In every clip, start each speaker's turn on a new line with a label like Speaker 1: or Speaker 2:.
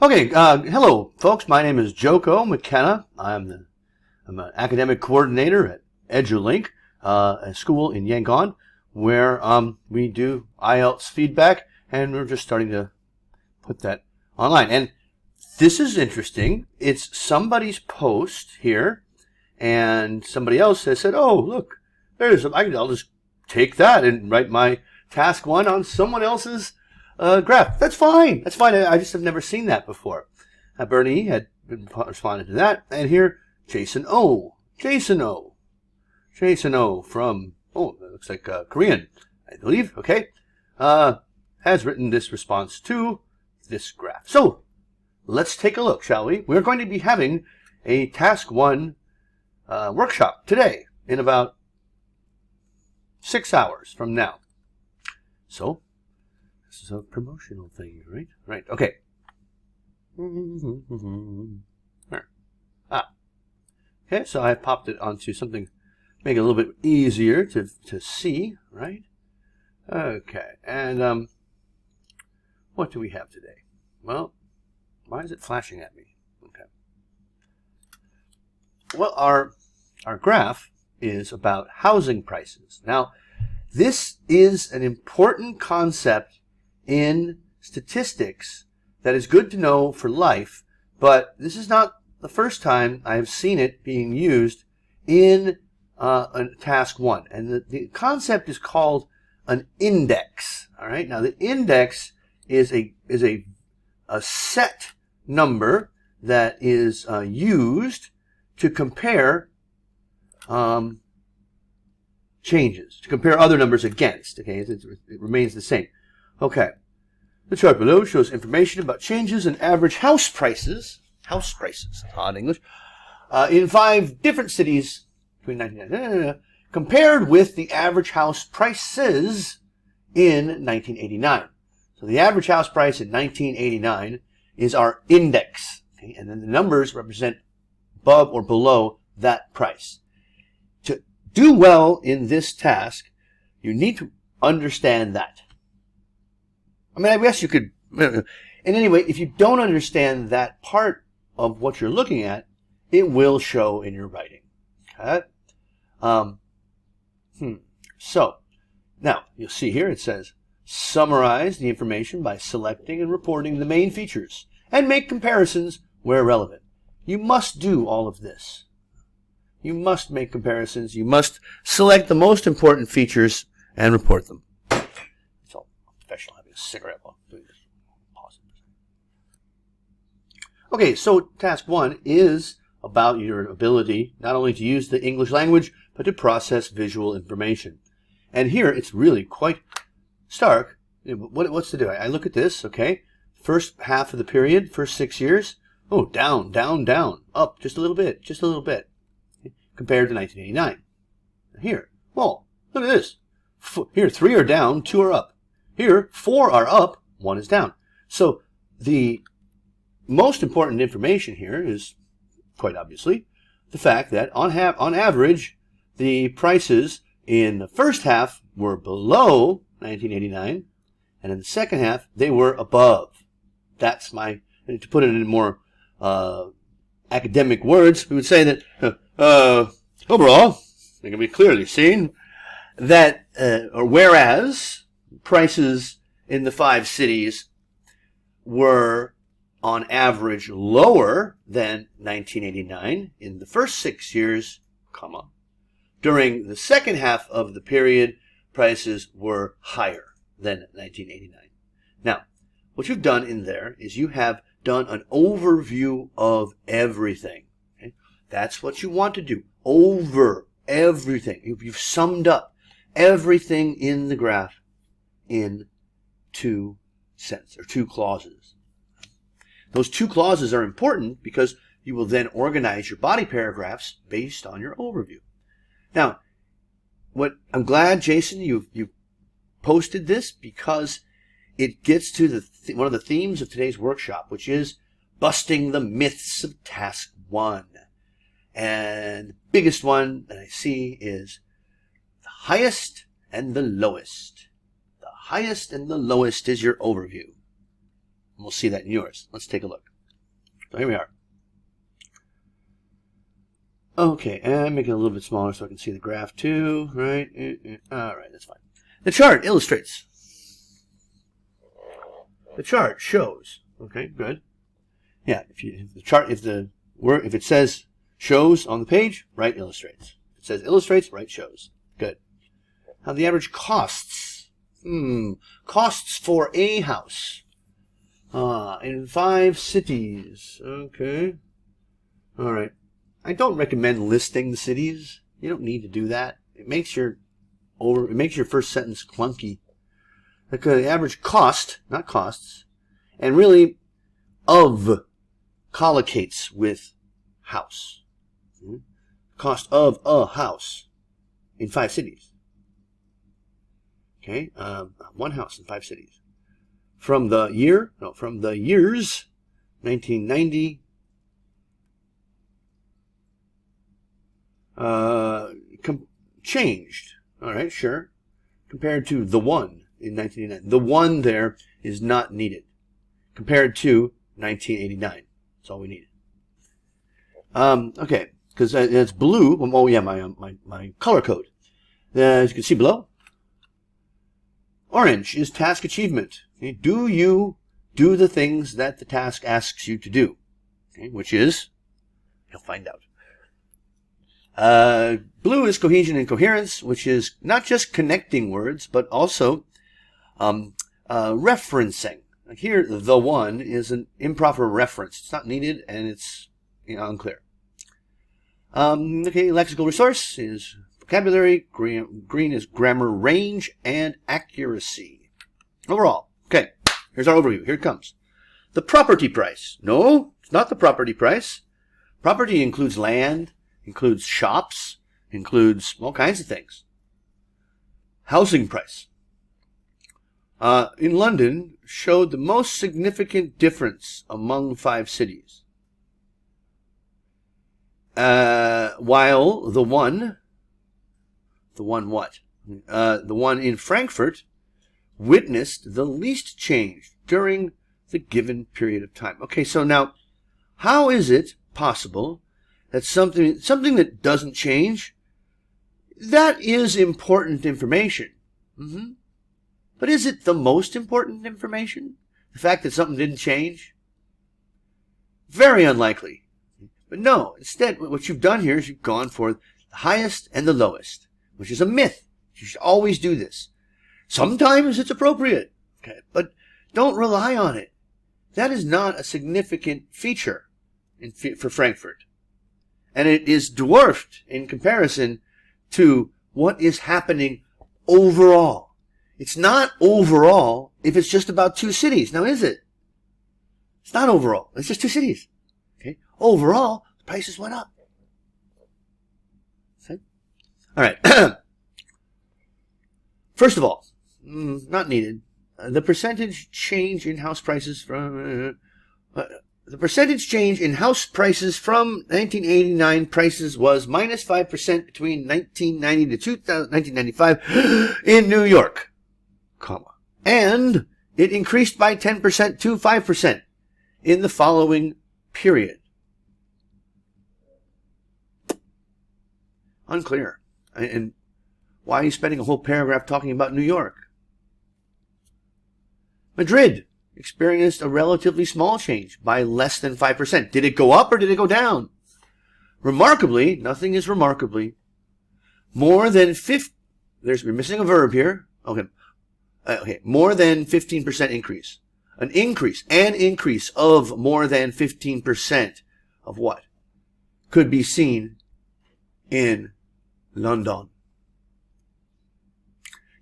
Speaker 1: Okay, hello, folks. My name is Joko McKenna. I'm an academic coordinator at EduLink, a school in Yangon, where we do IELTS feedback, and we're just starting to put that online. And this is interesting. It's somebody's post here, and somebody else has said, "Oh, look, I'll just take that and write my task one on someone else's." Graph. That's fine. That's fine. I just have never seen that before. Bernie had responded to that. And here, Jason O. Jason O. Jason O from, that looks like Korean, I believe. Okay. Has written this response to this graph. So, let's take a look, shall we? We're going to be having a task one workshop today in about 6 hours from now. So, this is a promotional thing, right? Right, okay. Okay, so I popped it onto something, make it a little bit easier to see, right? Okay, and what do we have today? Well, why is it flashing at me? Okay. Well, our graph is about housing prices. Now, this is an important concept in statistics that is good to know for life, but this is not the first time I have seen it being used in task one. And the concept is called an index. All right. Now the index is a set number that is used to compare changes, to compare other numbers against. Okay, it remains the same. Okay. The chart below shows information about changes in average house prices, odd English, in 5 different cities between 1999, compared with the average house prices in 1989. So the average house price in 1989 is our index, okay? And then the numbers represent above or below that price. To do well in this task, you need to understand that. I mean, I guess you could, and anyway, if you don't understand that part of what you're looking at, it will show in your writing. Okay? So, now, you'll see here it says, summarize the information by selecting and reporting the main features, and make comparisons where relevant. You must do all of this. You must make comparisons. You must select the most important features and report them. It's all professional. Cigarette while doing this. Pause. Okay, so task one is about your ability not only to use the English language, but to process visual information. And here it's really quite stark. What's to do? I look at this, okay? First half of the period, first 6 years. Oh, down, down, down. Up just a little bit, compared to 1989. Here, well, look at this. Here, 3 are down, 2 are up. Here, 4 are up, 1 is down. So the most important information here is, quite obviously, the fact that on average, the prices in the first half were below 1989, and in the second half, they were above. That's to put it in more academic words, we would say that overall, it can be clearly seen that, whereas prices in the 5 cities were on average lower than 1989 in the first 6 years, during the second half of the period, prices were higher than 1989. Now, what you've done in there is you have done an overview of everything. Okay? That's what you want to do. Over everything. You've summed up everything in the graph in 2 sentences or 2 clauses. Those 2 clauses are important because you will then organize your body paragraphs based on your overview. Now, I'm glad, Jason, you posted this because it gets to one of the themes of today's workshop, which is busting the myths of task 1. And the biggest one that I see is the highest and the lowest. The highest and the lowest is your overview. We'll see that in yours. Let's take a look. So here we are. Okay, and make it a little bit smaller so I can see the graph too, right? All right, that's fine. The chart illustrates. The chart shows. Okay, good. Yeah, if it says shows on the page, write illustrates. If it says illustrates, write shows. Good. Now the average costs. Costs for a house. In 5 cities. Okay. All right. I don't recommend listing the cities. You don't need to do that. It makes your first sentence clunky. Because the average cost, not costs, and really of collocates with house. Cost of a house in 5 cities. Okay, 1 house in 5 cities. From the years 1990. Changed. All right, sure. Compared to the one in 1989. The one there is not needed. Compared to 1989. That's all we needed. Okay, because that's blue. Oh yeah, my color code. As you can see below, orange is task achievement. Okay, do you do the things that the task asks you to do? Okay, which is, you'll find out. Blue is cohesion and coherence, which is not just connecting words, but also referencing. Like here, the one is an improper reference. It's not needed, and it's unclear. Okay, lexical resource is vocabulary. Green is grammar range and accuracy. Overall, okay, here's our overview. Here it comes. The property price. No, it's not the property price. Property includes land, includes shops, includes all kinds of things. Housing price. In London, showed the most significant difference among 5 cities. While the one in Frankfurt witnessed the least change during the given period of time. Okay, so now, how is it possible that something that doesn't change, that is important information? But is it the most important information? The fact that something didn't change? Very unlikely. But no, instead, what you've done here is you've gone for the highest and the lowest, which is a myth. You should always do this. Sometimes it's appropriate, okay, but don't rely on it. That is not a significant feature for Frankfurt. And it is dwarfed in comparison to what is happening overall. It's not overall if it's just about 2 cities. Now, is it? It's not overall. It's just 2 cities. Okay. Overall, the prices went up. Okay. All right. First of all, not needed. The percentage change in house prices from 1989 prices was minus 5% between 1990 to 1995 in New York, and it increased by 10% to 5% in the following period. Unclear. And why are you spending a whole paragraph talking about New York? Madrid experienced a relatively small change by less than 5%. Did it go up or did it go down? Remarkably, nothing is remarkably, more than 50, we're missing a verb here. Okay. More than 15% increase. An increase of more than 15% of what? Could be seen in London.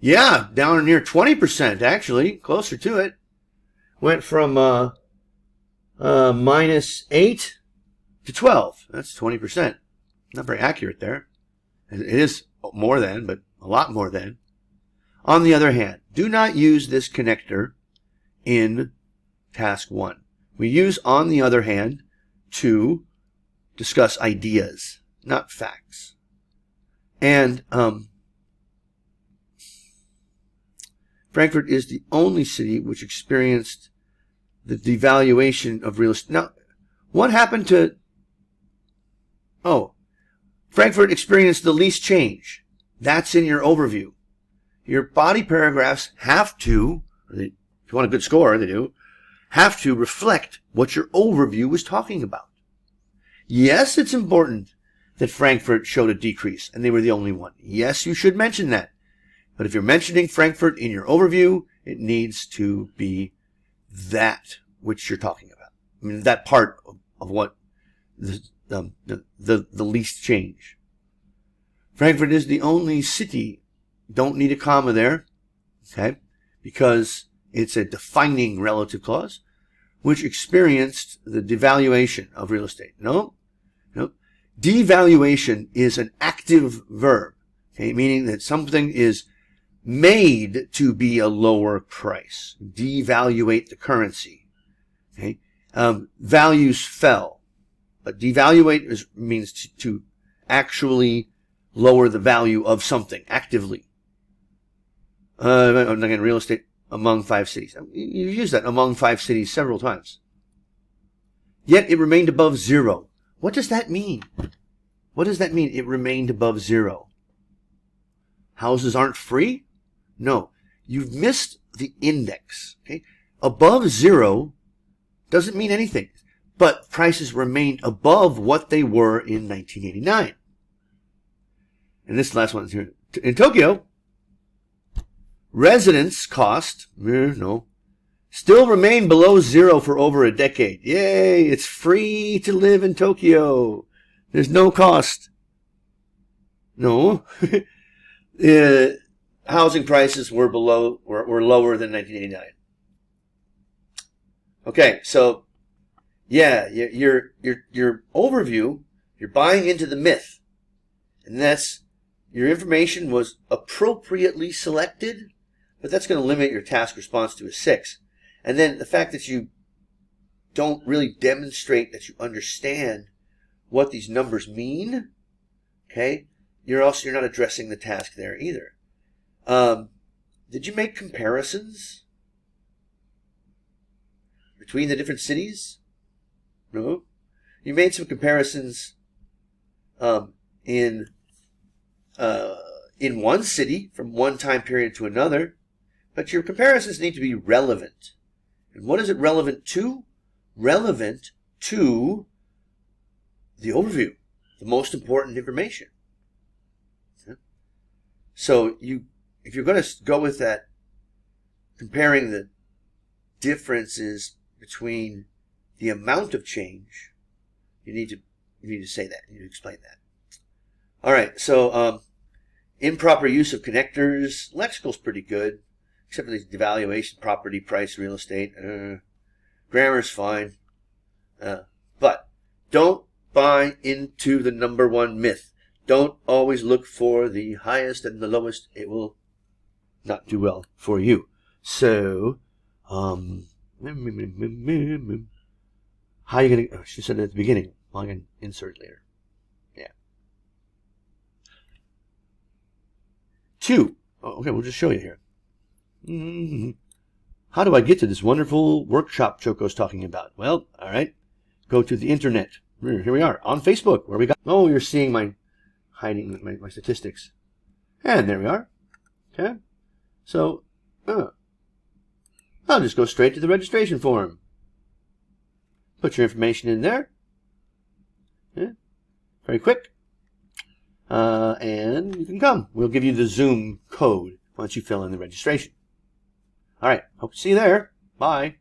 Speaker 1: Yeah, down near 20%, actually, closer to it. Went from minus 8 to 12. That's 20%. Not very accurate there. It is more than, but a lot more than. On the other hand, do not use this connector in task 1. We use on the other hand to discuss ideas, not facts. And Frankfurt is the only city which experienced the devaluation of real estate. Now, what happened to... Oh, Frankfurt experienced the least change. That's in your overview. Your body paragraphs have to, if you want a good score, they do, have to reflect what your overview was talking about. Yes, it's important that Frankfurt showed a decrease, and they were the only one. Yes, you should mention that. But if you're mentioning Frankfurt in your overview, it needs to be that which you're talking about. I mean, that part of what the least change. Frankfurt is the only city, don't need a comma there, okay, because it's a defining relative clause, which experienced the devaluation of real estate. No. Devaluation is an active verb, okay, meaning that something is made to be a lower price. Devaluate the currency. Okay, values fell, but devaluate means to actually lower the value of something actively. Again, real estate among 5 cities. You've used that among 5 cities several times. Yet it remained above 0. What does that mean? What does that mean? It remained above 0. Houses aren't free? No. You've missed the index. Okay? Above 0 doesn't mean anything. But prices remained above what they were in 1989. And this last one is here. In Tokyo, residence cost, still remain below 0 for over a decade. Yay, it's free to live in Tokyo. There's no cost. No. Housing prices were lower than 1989. Okay, so yeah, your overview, you're buying into the myth. And that's your information was appropriately selected, but that's going to limit your task response to a 6. And then the fact that you don't really demonstrate that you understand what these numbers mean, okay, you're not addressing the task there either. Did you make comparisons between the different cities? No. You made some comparisons in one city from one time period to another, but your comparisons need to be relevant. And what is it relevant to? Relevant to the overview, the most important information. So if you're going to go with that, comparing the differences between the amount of change, you need to say that. You need to explain that. All right. So improper use of connectors. Lexical's pretty good, except for these devaluation, property, price, real estate. Grammar's fine, but don't buy into the number one myth. Don't always look for the highest and the lowest. It will not do well for you. So, how are you going to... she said it at the beginning. Well, I'm going to insert later. Yeah. 2. Oh, okay, we'll just show you here. How do I get to this wonderful workshop Joko's talking about? Well, all right. Go to the internet. Here we are on Facebook, where we got... Oh, you're seeing my hiding my statistics. And there we are. Okay. So, I'll just go straight to the registration form. Put your information in there. Yeah. Very quick. And you can come. We'll give you the Zoom code once you fill in the registration. All right. Hope to see you there. Bye.